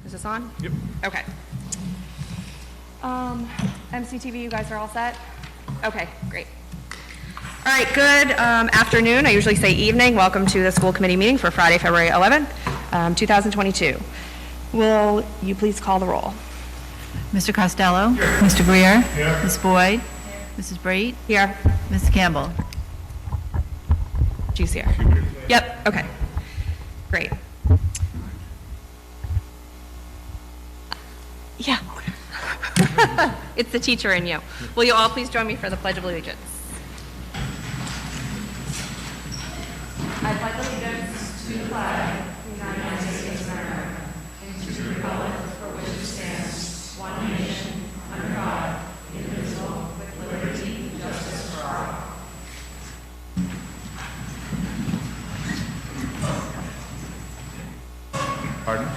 Is this on? Yep. Okay. MCTV, you guys are all set? Okay, great. All right, good afternoon. I usually say evening. Welcome to the school committee meeting for Friday, February 11th, 2022. Will you please call the roll? Mr. Costello? Here. Mr. Greer? Here. Ms. Boyd? Mrs. Brate? Here. Ms. Campbell? She's here. Yep, okay. Great. Yeah. It's the teacher in you. Will you all please join me for the Pledge of Allegiance? I pledge allegiance to the flag of the United States of America and to the republic for which it stands, one nation, under God, indivisible, with liberty and justice for all. Pardon?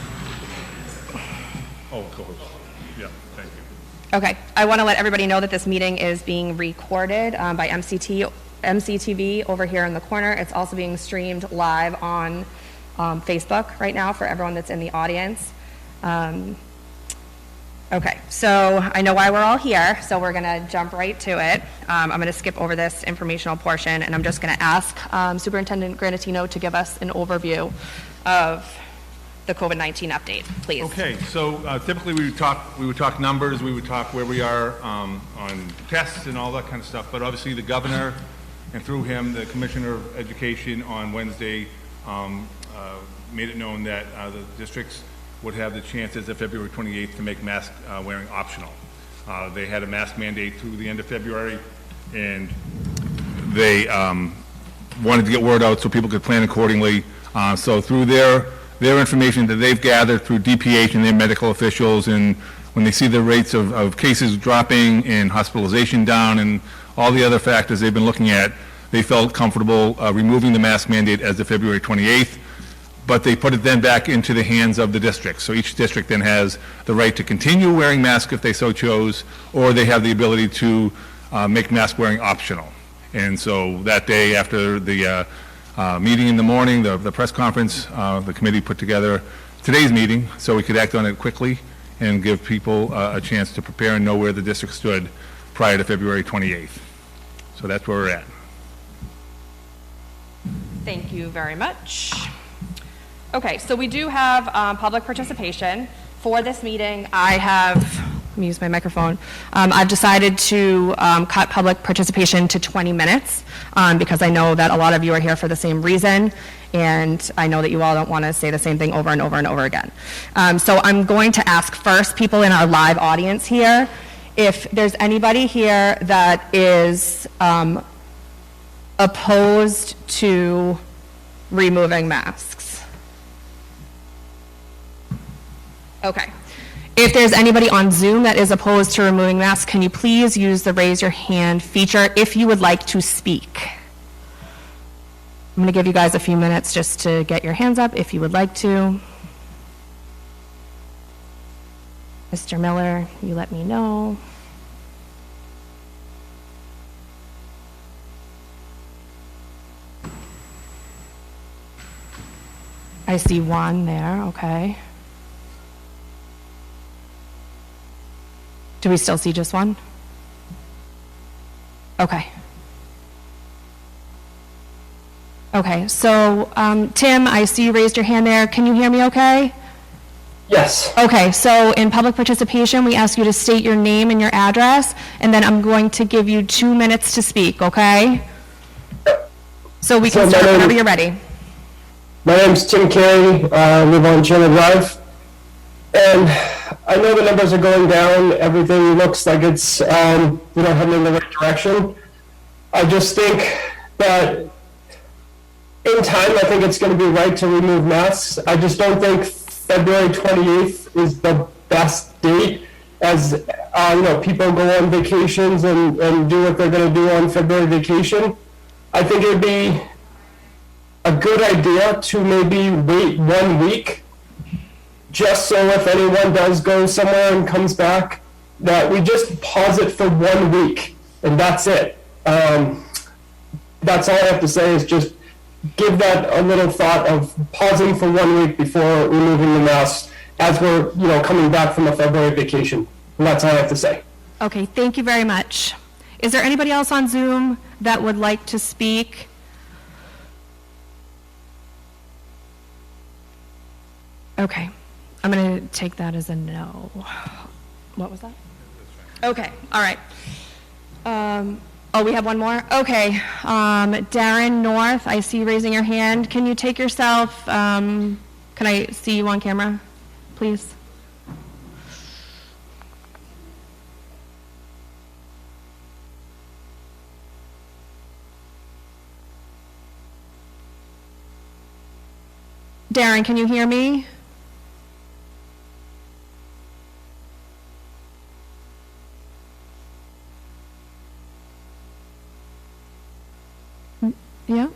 Oh, go ahead. Yeah, thank you. Okay, I want to let everybody know that this meeting is being recorded by MCTV over here in the corner. It's also being streamed live on Facebook right now for everyone that's in the audience. Okay, so I know why we're all here, so we're going to jump right to it. I'm going to skip over this informational portion, and I'm just going to ask Superintendent Granatino to give us an overview of the COVID-19 update, please. Okay, so typically we would talk numbers, we would talk where we are on tests and all that kind of stuff, but obviously the governor, and through him, the Commissioner of Education on Wednesday made it known that the districts would have the chance as of February 28th to make mask wearing optional. They had a mask mandate through the end of February, and they wanted to get word out so people could plan accordingly. So through their information that they've gathered through DPH and their medical officials, and when they see the rates of cases dropping and hospitalization down and all the other factors they've been looking at, they felt comfortable removing the mask mandate as of February 28th, but they put it then back into the hands of the district. So each district then has the right to continue wearing masks if they so chose, or they have the ability to make mask wearing optional. And so that day after the meeting in the morning, the press conference, the committee put together today's meeting so we could act on it quickly and give people a chance to prepare and know where the district stood prior to February 28th. So that's where we're at. Thank you very much. Okay, so we do have public participation. For this meeting, let me use my microphone. I've decided to cut public participation to 20 minutes because I know that a lot of you are here for the same reason, and I know that you all don't want to say the same thing over and over and over again. So I'm going to ask first people in our live audience here if there's anybody here that is opposed to removing masks. Okay. If there's anybody on Zoom that is opposed to removing masks, can you please use the raise your hand feature if you would like to speak? I'm going to give you guys a few minutes just to get your hands up if you would like to. Mr. Miller, you let me know. I see one there, okay. Do we still see just one? Okay. Okay, so Tim, I see you raised your hand there. Can you hear me okay? Yes. Okay, so in public participation, we ask you to state your name and your address, and then I'm going to give you 2 minutes to speak, okay? So we can start whenever you're ready. My name's Tim Carey. I live on Chandler Drive. And I know the numbers are going down. Everything looks like it's heading in the right direction. I just think that in time, I think it's going to be right to remove masks. I just don't think February 28th is the best date, as people go on vacations and do what they're going to do on February vacation. I think it would be a good idea to maybe wait 1 week, just so if anyone does go somewhere and comes back, that we just pause it for 1 week, and that's it. That's all I have to say, is just give that a little thought of pausing for 1 week before removing the masks, as we're, coming back from a February vacation. And that's all I have to say. Okay, thank you very much. Is there anybody else on Zoom that would like to speak? Okay, I'm going to take that as a no. What was that? Okay, all right. Oh, we have one more? Okay. Darren North, I see you raising your hand. Can you take yourself, can I see you on camera, please? Darren, can you hear me? Yeah,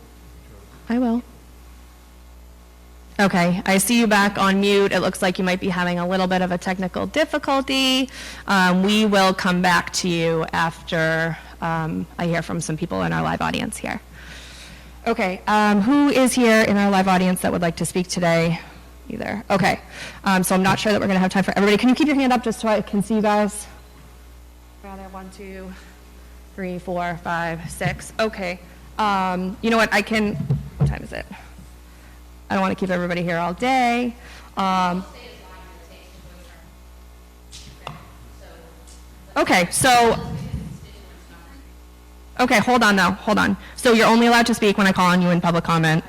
I will. Okay, I see you back on mute. It looks like you might be having a little bit of a technical difficulty. We will come back to you after I hear from some people in our live audience here. Okay, who is here in our live audience that would like to speak today? Either. Okay, so I'm not sure that we're going to have time for everybody. Can you keep your hand up just so I can see you guys? Rather, 1, 2, 3, 4, 5, 6. Okay. You know what, what time is it? I don't want to keep everybody here all day. Okay, okay, hold on though, hold on. So you're only allowed to speak when I call on you in public comment?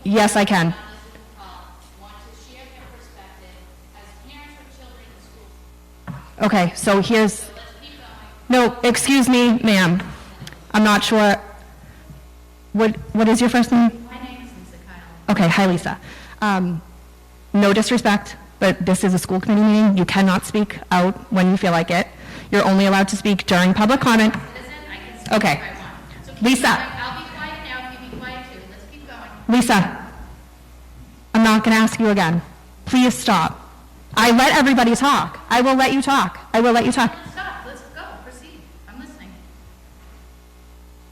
Yes, I can. Okay, so here's, no, excuse me, ma'am. I'm not sure. What is your first name? My name is Lisa Kyle. Okay, hi, Lisa. No disrespect, but this is a school committee meeting. You cannot speak out when you feel like it. You're only allowed to speak during public comment. Okay. Lisa. I'll be quiet now if you be quiet too. Let's keep going. Lisa, I'm not going to ask you again. Please stop. I let everybody talk. I will let you talk. I will let you talk. Stop. Let's go. Proceed. I'm listening.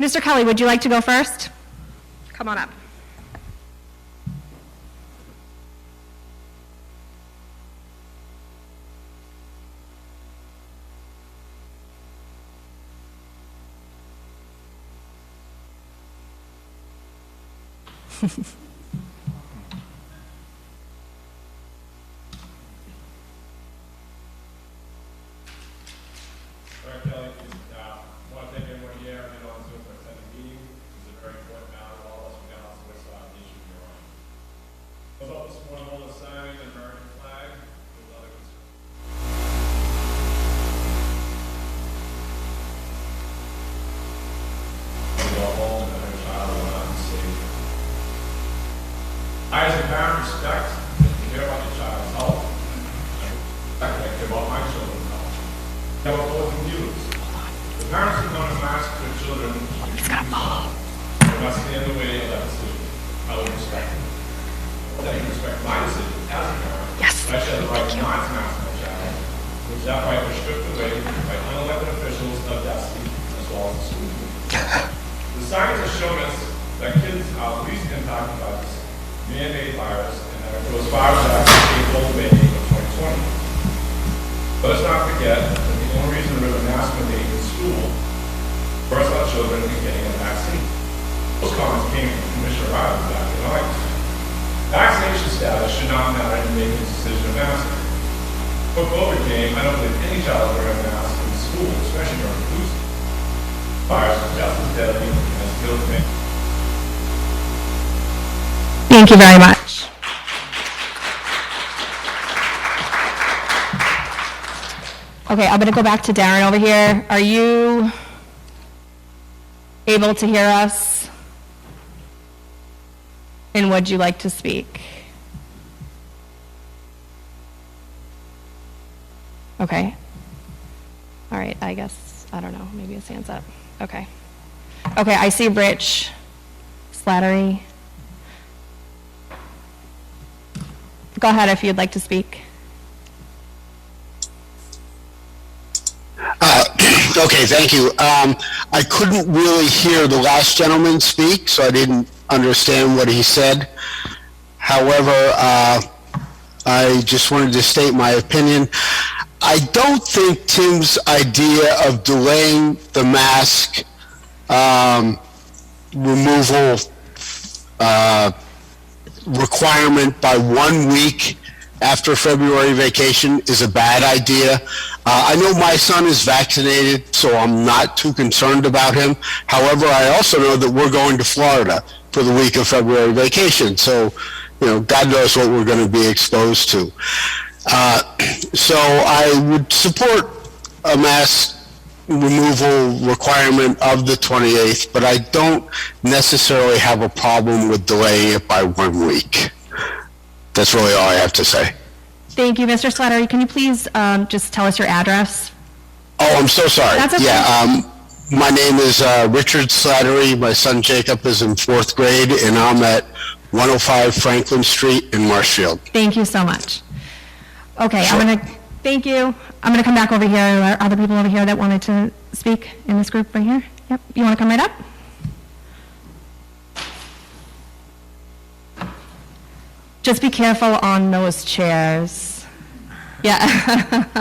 Mr. Kelly, would you like to go first? Come on up. All right, Kelly, I want to thank everyone here and on Zoom for attending the meeting. This is a very important matter to all of us. We got lots of ways about the issue here on. Let's all this morning hold a sign and American flag with other concerns. We go home and every child will not be safe. I, as a parent, respect and care about your child's health. I care about my children's health. Have opposing views. The parents who come to mask their children will not stand in the way of that decision. I will respect it. That you respect my decision as a parent. Yes. I share the right not to mask my child, which that right was stripped away by unelected officials of DESI as well as the school. The science has shown us that kids are least impacted by this man-made virus and that it goes far back to April, May of 2020. Let us not forget that the only reason there was a mask mandate in school was our children in getting a vaccine. Those comments came from Commissioner Riley back in August. Vaccination status should not matter in making a decision of masking. When COVID came, I don't believe any child wearing a mask in school, especially during flu season. Virus is just as deadly and as killed many. Thank you very much. Okay, I'm going to go back to Darren over here. Are you able to hear us? And would you like to speak? Okay. All right, I guess, I don't know, maybe his hand's up. Okay. Okay, I see Rich Slattery. Go ahead if you'd like to speak. Okay, thank you. I couldn't really hear the last gentleman speak, so I didn't understand what he said. However, I just wanted to state my opinion. I don't think Tim's idea of delaying the mask removal requirement by 1 week after February vacation is a bad idea. I know my son is vaccinated, so I'm not too concerned about him. However, I also know that we're going to Florida for the week of February vacation, so, you know, God knows what we're going to be exposed to. So I would support a mask removal requirement of the 28th, but I don't necessarily have a problem with delaying it by 1 week. That's really all I have to say. Thank you, Mr. Slattery. Can you please just tell us your address? Oh, I'm so sorry. That's okay. Yeah, my name is Richard Slattery. My son Jacob is in 4th grade, and I'm at 105 Franklin Street in Marshfield. Thank you so much. Okay, Sure. Thank you. I'm gonna come back over here. There are other people over here that wanted to speak in this group right here. Yep, you wanna come right up? Just be careful on those chairs. Yeah.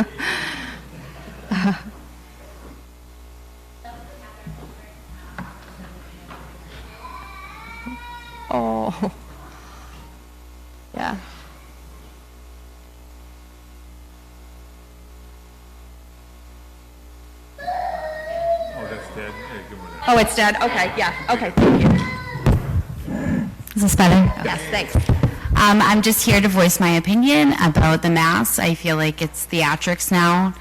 Oh. Yeah. Oh, that's dead. Hey, give her that. Oh, it's dead? Okay, yeah, okay, thank you. Is this better? Yes, thanks. I'm just here to voice my opinion about the mask. I feel like it's theatrics now.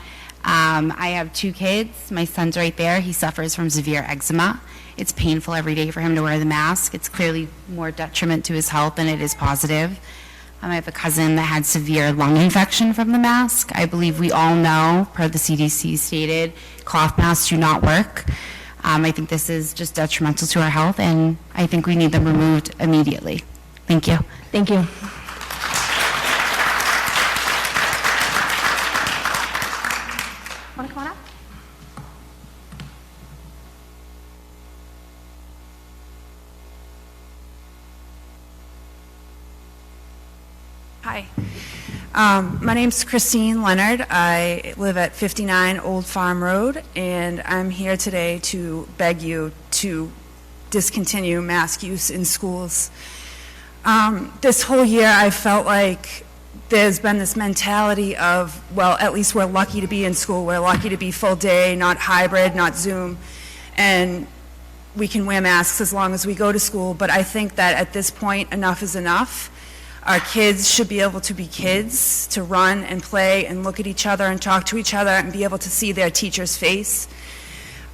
I have 2 kids. My son's right there. He suffers from severe eczema. It's painful every day for him to wear the mask. It's clearly more detriment to his health than it is positive. I have a cousin that had severe lung infection from the mask. I believe we all know, per the CDC stated, cloth masks do not work. I think this is just detrimental to our health, and I think we need them removed immediately. Thank you. Thank you. Want to come on up? Hi. My name's Christine Leonard. I live at 59 Old Farm Road, and I'm here today to beg you to discontinue mask use in schools. This whole year, I felt like there's been this mentality of, well, at least we're lucky to be in school. We're lucky to be full day, not hybrid, not Zoom, and we can wear masks as long as we go to school. But I think that at this point, enough is enough. Our kids should be able to be kids, to run and play and look at each other and talk to each other and be able to see their teacher's face.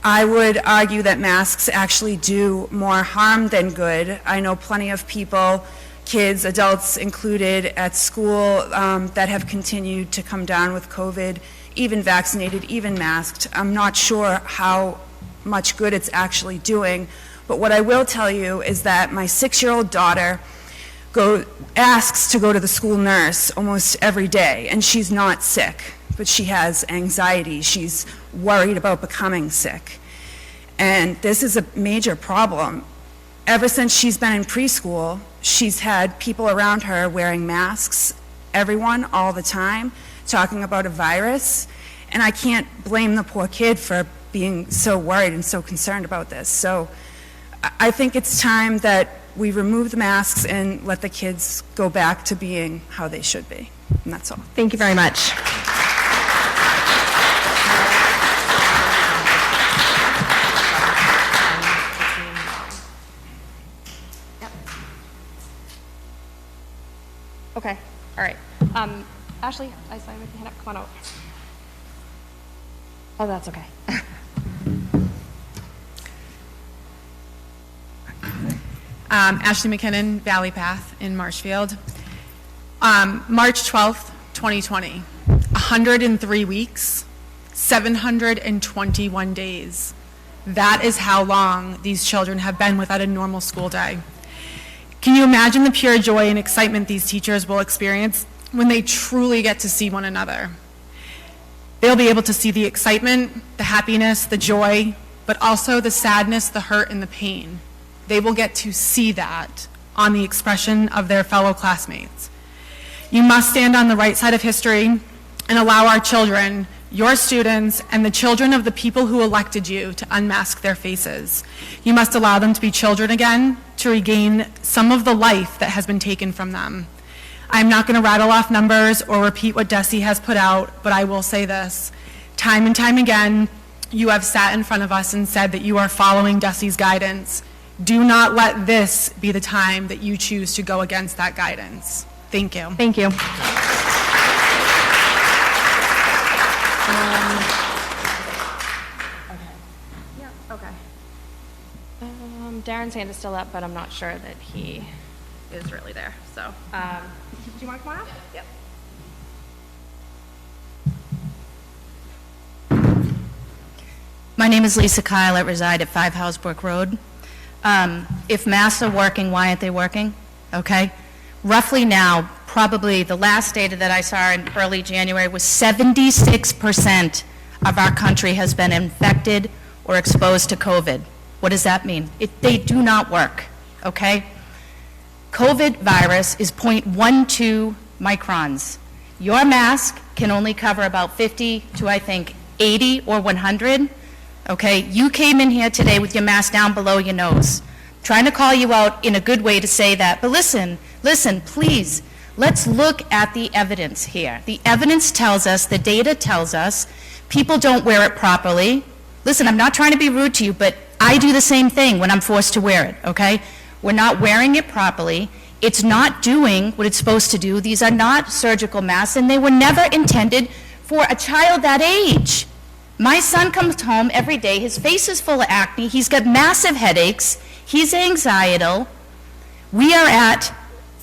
I would argue that masks actually do more harm than good. I know plenty of people, kids, adults included, at school that have continued to come down with COVID, even vaccinated, even masked. I'm not sure how much good it's actually doing, but what I will tell you is that my 6-year-old daughter asks to go to the school nurse almost every day, and she's not sick, but she has anxiety. She's worried about becoming sick. And this is a major problem. Ever since she's been in preschool, she's had people around her wearing masks, everyone, all the time, talking about a virus, and I can't blame the poor kid for being so worried and so concerned about this. So I think it's time that we remove the masks and let the kids go back to being how they should be. And that's all. Thank you very much. Okay, all right. Ashley, I saw you with your hand up. Come on out. Oh, that's okay. Ashley McKinnon, Valley Path in Marshfield. March 12th, 2020, 103 weeks, 721 days. That is how long these children have been without a normal school day. Can you imagine the pure joy and excitement these teachers will experience when they truly get to see one another? They'll be able to see the excitement, the happiness, the joy, but also the sadness, the hurt, and the pain. They will get to see that on the expression of their fellow classmates. You must stand on the right side of history and allow our children, your students, and the children of the people who elected you to unmask their faces. You must allow them to be children again, to regain some of the life that has been taken from them. I'm not going to rattle off numbers or repeat what Desi has put out, but I will say this. Time and time again, you have sat in front of us and said that you are following Desi's guidance. Do not let this be the time that you choose to go against that guidance. Thank you. Thank you. Darren's hand is still up, but I'm not sure that he is really there. So, do you want to come on up? Yep. My name is Lisa Kyle. I reside at 5 Housebrook Road. If masks are working, why aren't they working? Okay? Roughly now, probably the last data that I saw in early January was 76% of our country has been infected or exposed to COVID. What does that mean? They do not work, okay? COVID virus is 0.12 microns. Your mask can only cover about 50 to, I think, 80 or 100, okay? You came in here today with your mask down below your nose. Trying to call you out in a good way to say that, but listen, please, let's look at the evidence here. The evidence tells us, the data tells us, people don't wear it properly. Listen, I'm not trying to be rude to you, but I do the same thing when I'm forced to wear it, okay? We're not wearing it properly. It's not doing what it's supposed to do. These are not surgical masks, and they were never intended for a child that age. My son comes home every day. His face is full of acne. He's got massive headaches. He's anxietal. We are at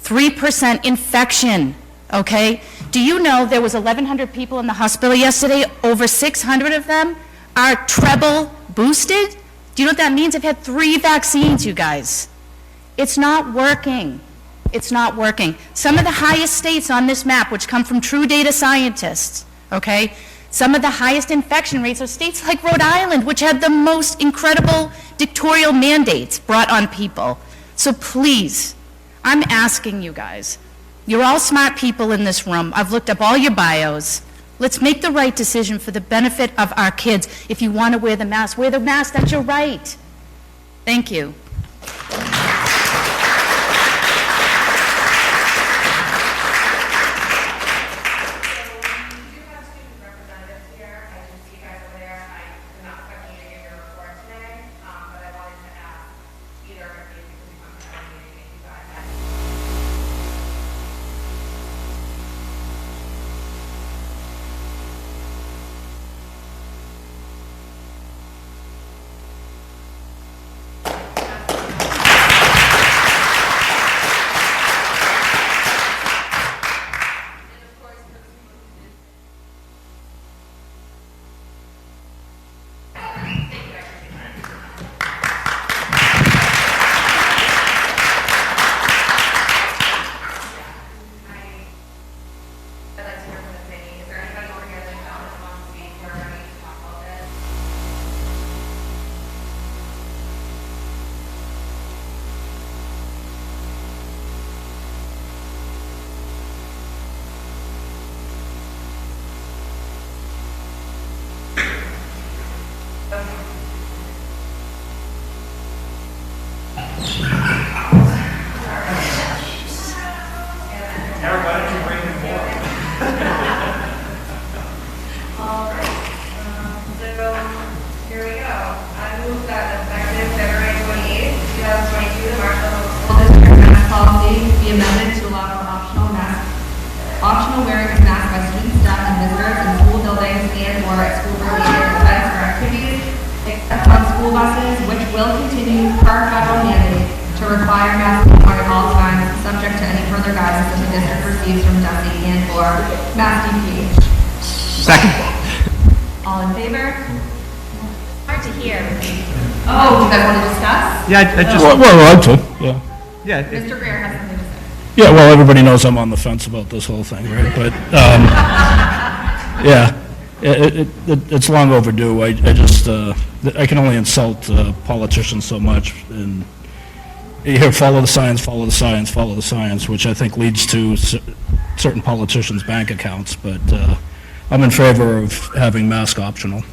3% infection, okay? Do you know there was 1,100 people in the hospital yesterday? Over 600 of them are treble boosted. Do you know what that means? I've had 3 vaccines, you guys. It's not working. It's not working. Some of the highest states on this map, which come from true data scientists, okay, some of the highest infection rates are states like Rhode Island, which had the most incredible dictatorial mandates brought on people. So please, I'm asking you guys, you're all smart people in this room. I've looked up all your bios. Let's make the right decision for the benefit of our kids. If you want to wear the mask, that's your right. Thank you. Optional wearing of masks by students, staff, and visitors in school buildings and/or at school-related events or activities, except on school buses, which will continue per federal mandate to require masking at all times, subject to any further guidance that the district receives from DESE and/or Mass DPH. Second. All in favor? Hard to hear. Oh, do you guys want to discuss? Yeah, I just, Well, I'd like to, yeah. yeah, Mr. Greer has something to say. Yeah, well, everybody knows I'm on the fence about this whole thing, right? But, yeah, it's long overdue. I just, I can only insult politicians so much, and you hear follow the science, follow the science, follow the science, which I think leads to certain politicians' bank accounts, but I'm in favor of having mask optional,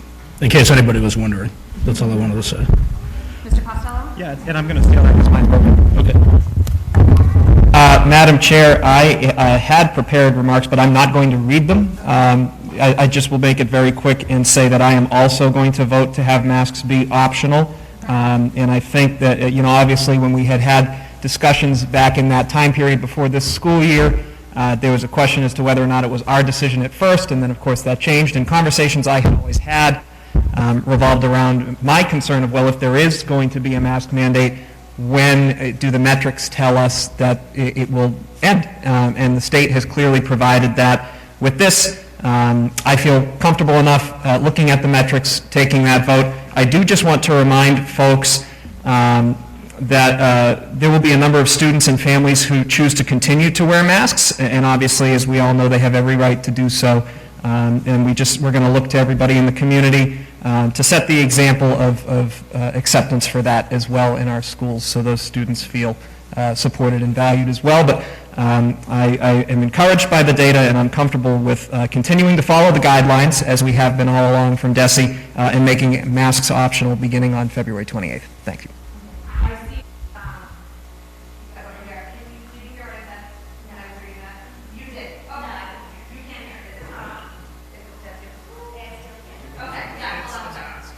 in case anybody was wondering. That's all I wanted to say. Mr. Costello? Yeah, and I'm going to steal that as mine. Okay. Madam Chair, I had prepared remarks, but I'm not going to read them. I just will make it very quick and say that I am also going to vote to have masks be optional. And I think that, obviously when we had discussions back in that time period before this school year, there was a question as to whether or not it was our decision at first, and then of course that changed. And conversations I had always had revolved around my concern of, well, if there is going to be a mask mandate, when do the metrics tell us that it will end? And the state has clearly provided that with this. I feel comfortable enough looking at the metrics, taking that vote. I do just want to remind folks that there will be a number of students and families who choose to continue to wear masks, and obviously, as we all know, they have every right to do so. And we're going to look to everybody in the community to set the example of acceptance for that as well in our schools, so those students feel supported and valued as well. But I am encouraged by the data, and I'm comfortable with continuing to follow the guidelines as we have been all along from DESE and making masks optional beginning on February 28th. Thank you. I see, did you hear what I said when I was reading that? You did. Okay. You can't hear it. It's not. It's just you. Okay, yeah, hold on a second.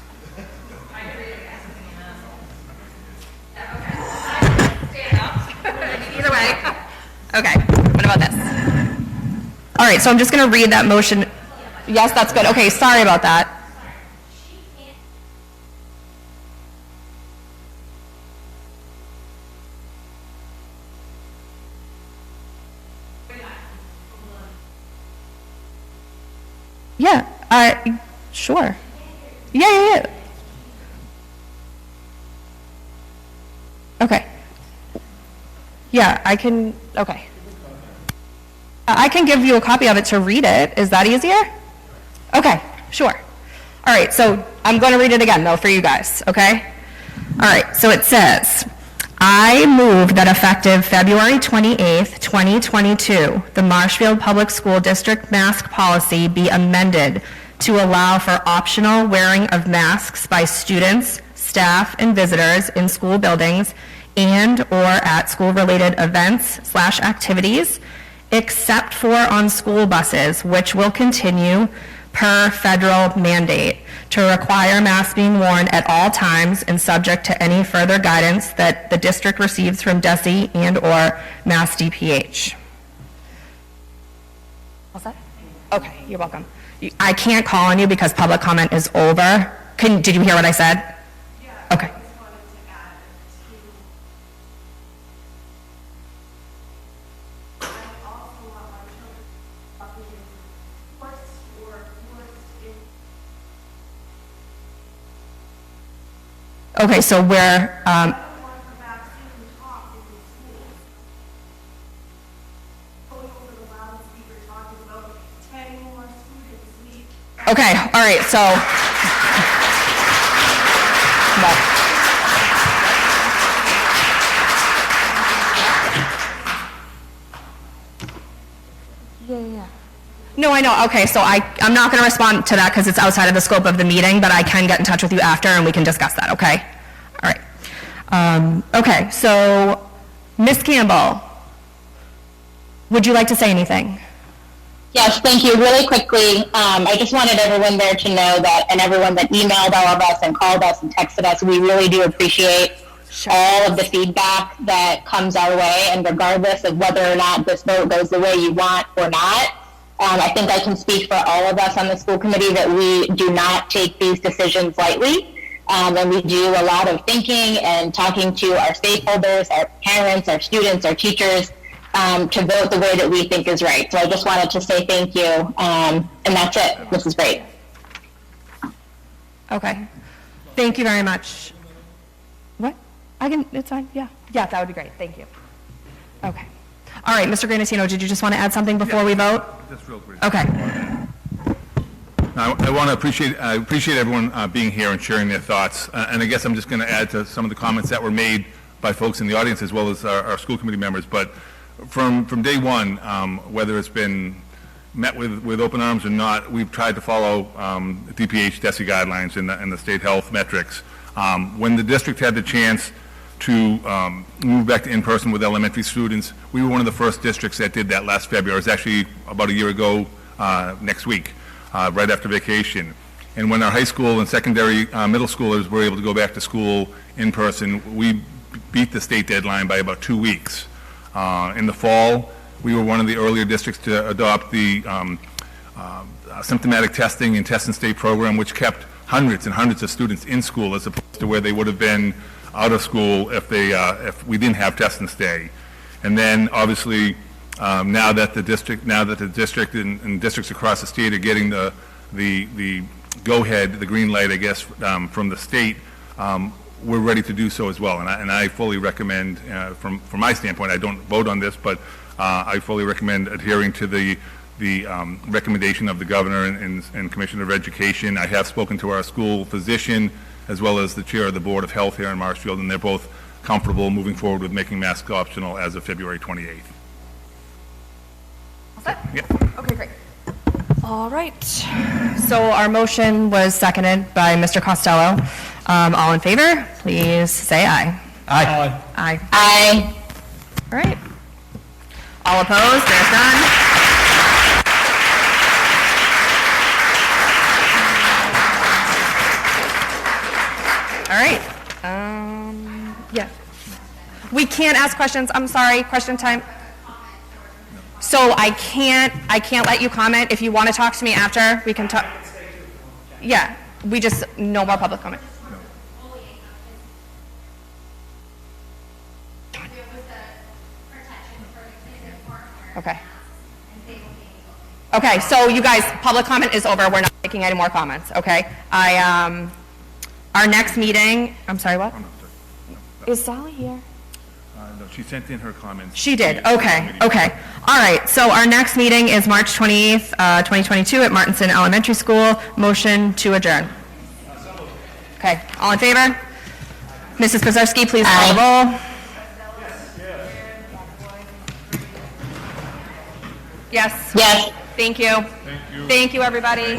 I can read it again. Yeah, okay. Stand up. Either way. Okay, what about this? All right, so I'm just going to read that motion. Yes, that's good. Okay, sorry about that. Yeah, sure. Yeah. Okay. Yeah, I can, okay. I can give you a copy of it to read it. Is that easier? Okay, sure. All right, so I'm going to read it again, though, for you guys, okay? All right, so it says, I move that effective February 28th, 2022, the Marshfield Public School District mask policy be amended to allow for optional wearing of masks by students, staff, and visitors in school buildings and or at school-related events/activities, except for on school buses, which will continue per federal mandate to require masks being worn at all times and subject to any further guidance that the district receives from DESE and or Mass DPH. All set? Okay, you're welcome. I can't call on you because public comment is over. Did you hear what I said? Yeah. Okay. Okay, so we're, okay, all right, so. Yeah. No, I know. Okay, so I'm not going to respond to that because it's outside of the scope of the meeting, but I can get in touch with you after and we can discuss that, okay? All right. Okay, so Ms. Campbell, would you like to say anything? Yes, thank you. Really quickly, I just wanted everyone there to know that, and everyone that emailed all of us and called us and texted us, we really do appreciate all of the feedback that comes our way, and regardless of whether or not this vote goes the way you want or not, I think I can speak for all of us on the school committee that we do not take these decisions lightly, and we do a lot of thinking and talking to our stakeholders, our parents, our students, our teachers, to vote the way that we think is right. So I just wanted to say thank you, and that's it. This is great. Okay. Thank you very much. What? It's fine, yeah. Yeah, that would be great, thank you. Okay. All right, Mr. Granatino, did you just want to add something before we vote? Just real quick. Okay. I want to appreciate everyone being here and sharing their thoughts. And I guess I'm just going to add to some of the comments that were made by folks in the audience as well as our school committee members. But from day one, whether it's been met with open arms or not, we've tried to follow DPH DESI guidelines and the state health metrics. When the district had the chance to move back to in-person with elementary students, we were one of the first districts that did that last February. It was actually about a year ago next week, right after vacation. And when our high school and secondary middle schoolers were able to go back to school in person, we beat the state deadline by about 2 weeks. In the fall, we were one of the earlier districts to adopt the symptomatic testing and test and stay program, which kept hundreds and hundreds of students in school as opposed to where they would have been out of school if we didn't have test and stay. And then obviously now that the district and districts across the state are getting the go-ahead, the green light, I guess, from the state, we're ready to do so as well. And I fully recommend, from my standpoint, I don't vote on this, but I fully recommend adhering to the recommendation of the governor and Commissioner of Education. I have spoken to our school physician as well as the chair of the Board of Health here in Marshfield, and they're both comfortable moving forward with making masks optional as of February 28th. All set? Yeah. Okay, great. All right. So our motion was seconded by Mr. Costello. All in favor, please say aye. Aye. Aye. Aye. All right. All opposed, there's none. All right. Yeah. We can't ask questions. I'm sorry. Question time. So I can't let you comment. If you want to talk to me after, we can talk. Yeah. We just, no more public comment. Okay. Okay, so you guys, public comment is over. We're not taking any more comments, okay? Our next meeting, I'm sorry, what? Is Sally here? No, she sent in her comments. She did, okay. All right, so our next meeting is March 28th, 2022 at Martinson Elementary School. Motion to adjourn. Okay, all in favor? Mrs. Kozarski, please call the roll. Yes? Yes. Thank you. Thank you, everybody.